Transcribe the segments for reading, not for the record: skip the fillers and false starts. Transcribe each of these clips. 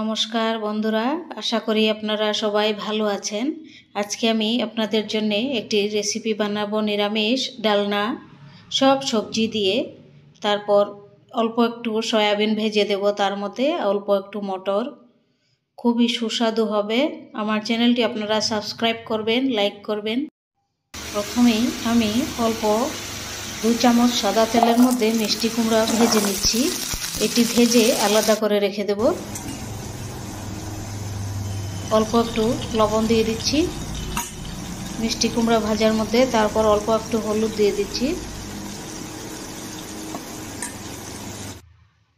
নমস্কার বন্ধুরা, আশা করি আপনারা সবাই ভালো আছেন। আজকে আমি আপনাদের জন্য একটি রেসিপি বানাবো, নিরামিষ ডালনা, সব সবজি দিয়ে। তারপর অল্প একটু সয়াবিন ভেজে দেব, তার মধ্যে অল্প একটু মটর। খুবই সুস্বাদু হবে। আমার চ্যানেলটি আপনারা সাবস্ক্রাইব করবেন, লাইক করবেন। প্রথমেই আমি অল্প 2 চামচ সাদা তেলের মধ্যে মিষ্টি কুমড়া ভেজে নিচ্ছি। এটি ভেজে আলাদা করে রেখে দেব। অল্প একটু লবণ দিয়ে দিচ্ছি মিষ্টি কুমড়া ভাজার মধ্যে। তারপর অল্প একটু হলুদ দিয়ে দিচ্ছি।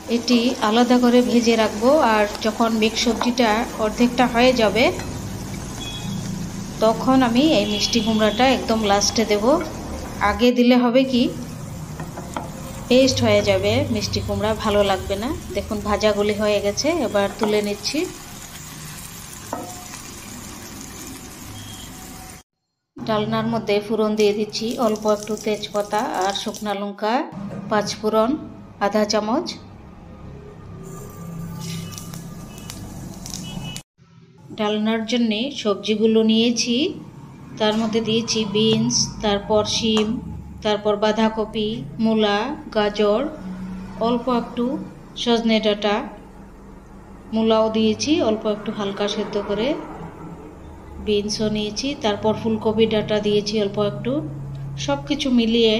এটি আলাদা করে ভেজে রাখবো। আর যখন মিক্স সবজিটা অর্ধেকটা হয়ে যাবে, তখন আমি এই মিষ্টি কুমড়াটা একদম লাস্টে দেব। আগে দিলে হবে কি, পেস্ট হয়ে যাবে মিষ্টি কুমড়া, ভালো লাগবে না। দেখুন ভাজাগুলি হয়ে গেছে, এবার তুলে নিচ্ছি। ডালনার মধ্যে ফোড়ন দিয়ে দিচ্ছি অল্প একটু তেজপাতা আর শুকনো লঙ্কা, 5 ফোড়ন আধা চামচ। ডালনার জন্য সবজিগুলো নিয়েছি, তার মধ্যে দিয়েছি বিনস, তারপর শিম, তারপর বাঁধাকপি, মূলা, গাজর, অল্প একটু সজনে ডাঁটা, মূলাও দিয়েছি অল্প একটু হালকা সেদ্ধ করে, বিনসও নিয়েছি, তারপর ফুলকপি ডাঁটা দিয়েছি অল্প একটু। সব কিছু মিলিয়ে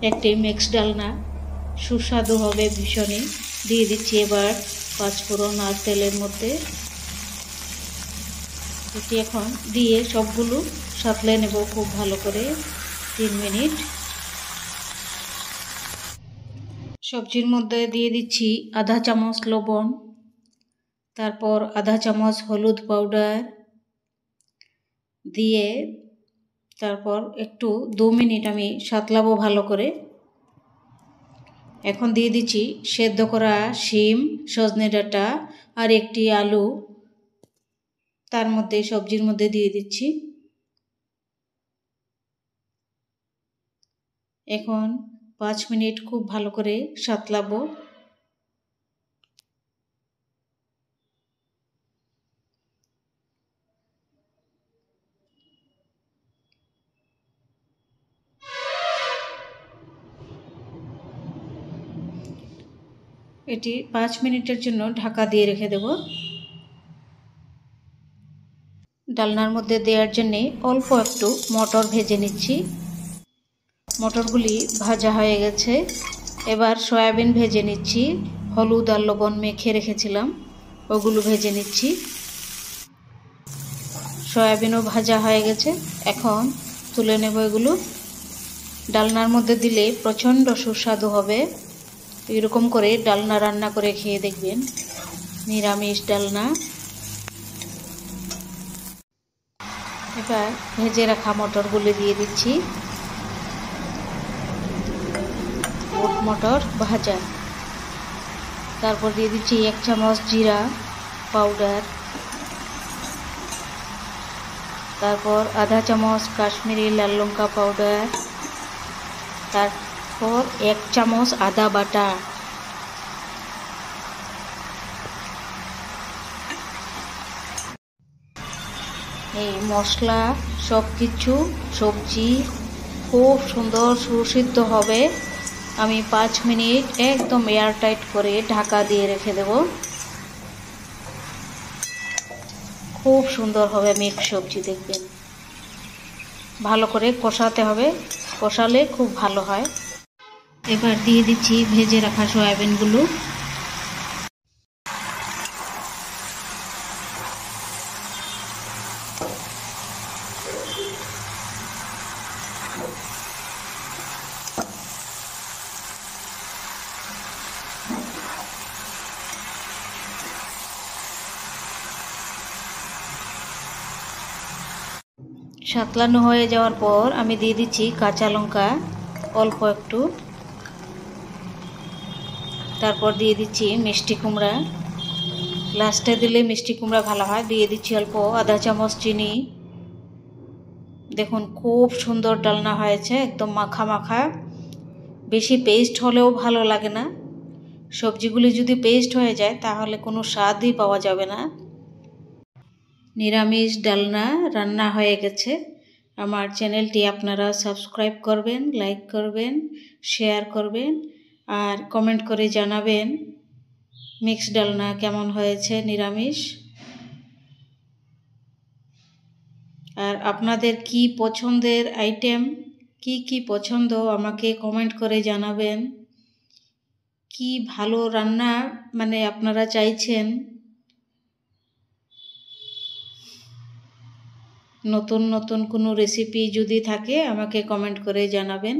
একটি মিক্স ডালনা, সুস্বাদু হবে ভীষণই। দিয়ে দিচ্ছি এবার 5 ফোড়ন আর তেলের মধ্যে। এটি এখন দিয়ে সবগুলো সাঁতলে নেব খুব ভালো করে 3 মিনিট। সবজির মধ্যে দিয়ে দিচ্ছি আধা চামচ লবণ, তারপর আধা চামচ হলুদ পাউডার দিয়ে তারপর একটু 2 মিনিট আমি সাঁতলাবো ভালো করে। এখন দিয়ে দিচ্ছি সেদ্ধ করা শিম, সজনে ডাঁটা আর একটি আলু, তার মধ্যে সবজির মধ্যে দিয়ে দিচ্ছি। এখন 5 মিনিট খুব ভালো করে সাঁতলাবো। এটি 5 মিনিটের জন্য ঢাকা দিয়ে রেখে দেব। ডালনার মধ্যে দেওয়ার জন্যে অল্প একটু মটর ভেজে নিচ্ছি। মটরগুলি ভাজা হয়ে গেছে। এবার সয়াবিন ভেজে নিচ্ছি, হলুদ আর লবণ মেখে রেখেছিলাম, ওগুলো ভেজে নিচ্ছি। সয়াবিনও ভাজা হয়ে গেছে, এখন তুলে নেব এগুলো। ডালনার মধ্যে দিলে প্রচণ্ড সুস্বাদু হবে। এরকম করে ডালনা রান্না করে খেয়ে দেখবেন, নিরামিষ ডালনা। এবার ভেজে রাখা মটরগুলি দিয়ে দিচ্ছি, বুট মটর ভাজা। তারপর দিয়ে দিচ্ছি 1 চামচ জিরা পাউডার, তারপর আধা চামচ কাশ্মীরি লাল লঙ্কা পাউডার, তারপর 1 চামচ আদা বাটা। এই মশলা সব কিছু সবজি খুব সুন্দর সুসিদ্ধ হবে। আমি 5 মিনিট একদম এয়ারটাইট করে ঢাকা দিয়ে রেখে দেব। খুব সুন্দর হবে মিক্স সবজি, দেখবেন। ভালো করে কষাতে হবে, কষালে খুব ভালো হয়। এবার দিয়ে দিচ্ছি ভেজে রাখা সয়াবিনগুলো। সাতলানো হয়ে যাওয়ার পর আমি দিয়ে দিচ্ছি কাঁচা লঙ্কা অল্প একটু, তারপর দিয়ে দিচ্ছি মিষ্টি কুমড়া। লাস্টে দিলে মিষ্টি কুমড়া ভালো হয়। দিয়ে দিচ্ছি অল্প আধা চামচ চিনি। দেখুন খুব সুন্দর ডালনা হয়েছে, একদম মাখা মাখা। বেশি পেস্ট হলেও ভালো লাগে না, সবজিগুলি যদি পেস্ট হয়ে যায় তাহলে কোনো স্বাদই পাওয়া যাবে না। নিরামিষ ডালনা রান্না হয়ে গেছে। আমার চ্যানেলটি আপনারা সাবস্ক্রাইব করবেন, লাইক করবেন, শেয়ার করবেন আর কমেন্ট করে জানাবেন মিক্সড ডালনা কেমন হয়েছে নিরামিষ। আর আপনাদের কি পছন্দের আইটেম, কি পছন্দ আমাকে কমেন্ট করে জানাবেন। কি ভালো রান্না মানে আপনারা চাইছেন, নতুন নতুন কোনো রেসিপি যদি থাকে আমাকে কমেন্ট করে জানাবেন।